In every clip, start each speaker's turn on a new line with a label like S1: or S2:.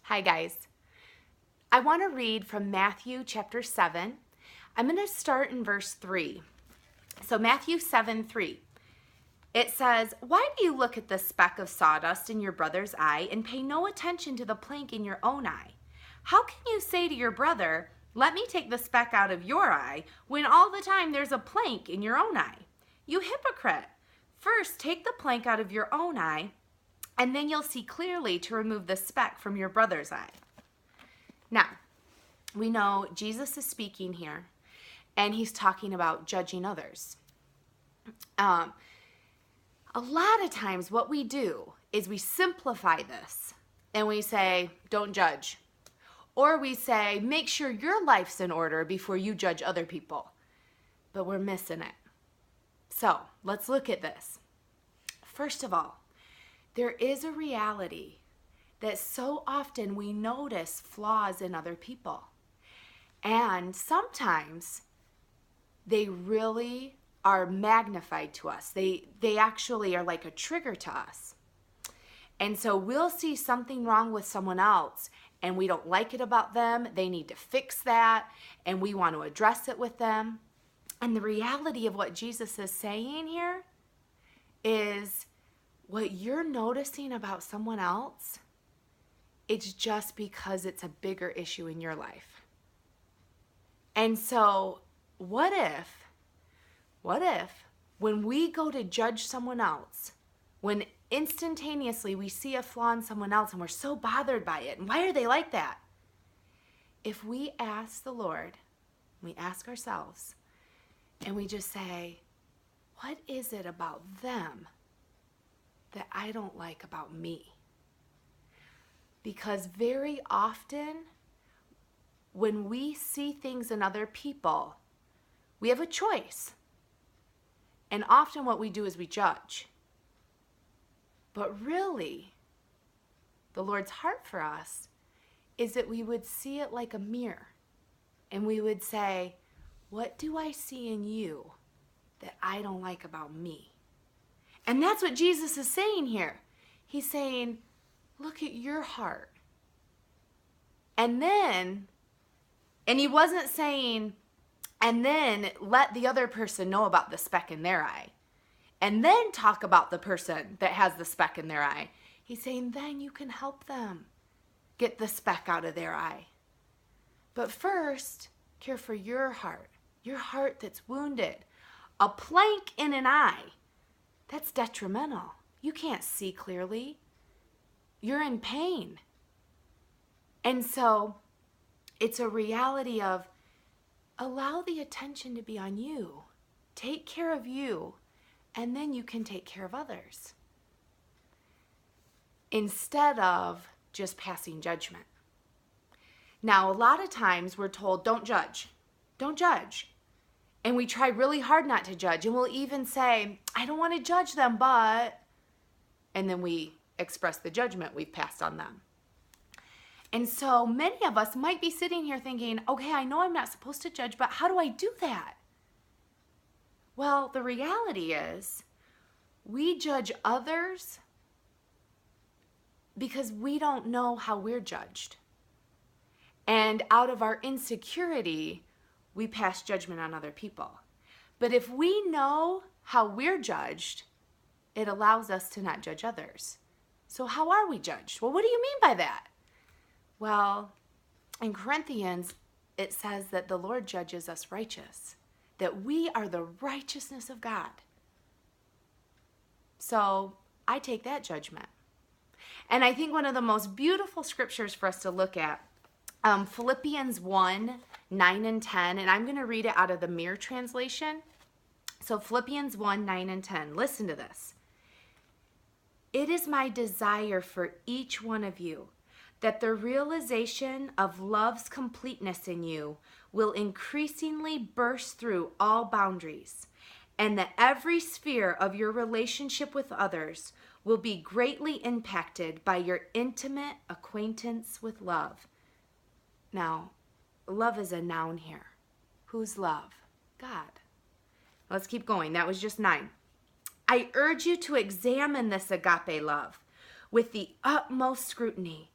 S1: Hi guys. I want to read from Matthew chapter 7. I'm going to start in verse 3. So Matthew 7:3. It says, "Why do you look at the speck of sawdust in your brother's eye and pay no attention to the plank in your own eye? How can you say to your brother, 'Let me take the speck out of your eye,' when all the time there's a plank in your own eye? You hypocrite! First take the plank out of your own eye, and then you'll see clearly to remove the speck from your brother's eye." Now, we know Jesus is speaking here, and he's talking about judging others. A lot of times what we do is we simplify this, and we say, don't judge. Or we say, make sure your life's in order before you judge other people. But we're missing it. So, let's look at this. First of all, there is a reality that so often we notice flaws in other people. And sometimes they really are magnified to us. They actually are like a trigger to us. And so we'll see something wrong with someone else and we don't like it about them. They need to fix that and we want to address it with them. And the reality of what Jesus is saying here is what you're noticing about someone else, it's just because it's a bigger issue in your life. And so what if when we go to judge someone else, when instantaneously we see a flaw in someone else and we're so bothered by it, and why are they like that? If we ask the Lord, we ask ourselves, and we just say, what is it about them that I don't like about me? Because very often, when we see things in other people, we have a choice. And often what we do is we judge. But really, the Lord's heart for us is that we would see it like a mirror. And we would say, what do I see in you that I don't like about me? And that's what Jesus is saying here. He's saying, look at your heart. And he wasn't saying, and then let the other person know about the speck in their eye. And then talk about the person that has the speck in their eye. He's saying, then you can help them get the speck out of their eye. But first, care for your heart that's wounded. A plank in an eye, that's detrimental. You can't see clearly. You're in pain. And so it's a reality of allow the attention to be on you. Take care of you, and then you can take care of others. Instead of just passing judgment. Now, a lot of times we're told, don't judge. Don't judge. And we try really hard not to judge. And we'll even say, I don't want to judge them, but... And then we express the judgment we've passed on them. And so many of us might be sitting here thinking, okay, I know I'm not supposed to judge, but how do I do that? Well, the reality is we judge others because we don't know how we're judged. And out of our insecurity, we pass judgment on other people. But if we know how we're judged, it allows us to not judge others. So how are we judged? Well, what do you mean by that? Well, in Corinthians, it says that the Lord judges us righteous, that we are the righteousness of God. So I take that judgment. And I think one of the most beautiful scriptures for us to look at, Philippians 1:9-10, and I'm going to read it out of the Mirror translation. So Philippians 1:9-10, listen to this. It is my desire for each one of you that the realization of love's completeness in you will increasingly burst through all boundaries, and that every sphere of your relationship with others will be greatly impacted by your intimate acquaintance with love. Now, love is a noun here. Who's love? God. Let's keep going. That was just 9. I urge you to examine this agape love with the utmost scrutiny,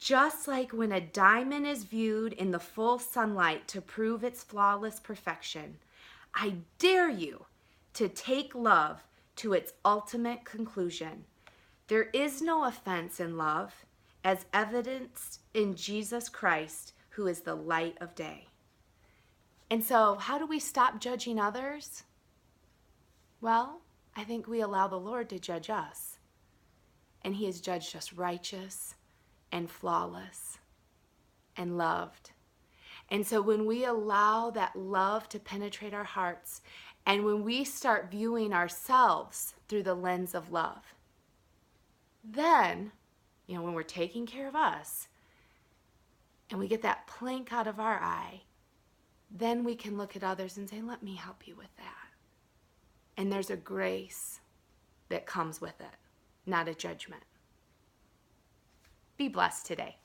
S1: Just like when a diamond is viewed in the full sunlight to prove its flawless perfection, I dare you to take love to its ultimate conclusion. There is no offense in love, as evidenced in Jesus Christ, who is the light of day. And so, how do we stop judging others? Well, I think we allow the Lord to judge us. And he has judged us righteous and flawless and loved. And so when we allow that love to penetrate our hearts, and when we start viewing ourselves through the lens of love, then, when we're taking care of us, and we get that plank out of our eye, then we can look at others and say, let me help you with that. And there's a grace that comes with it, not a judgment. Be blessed today.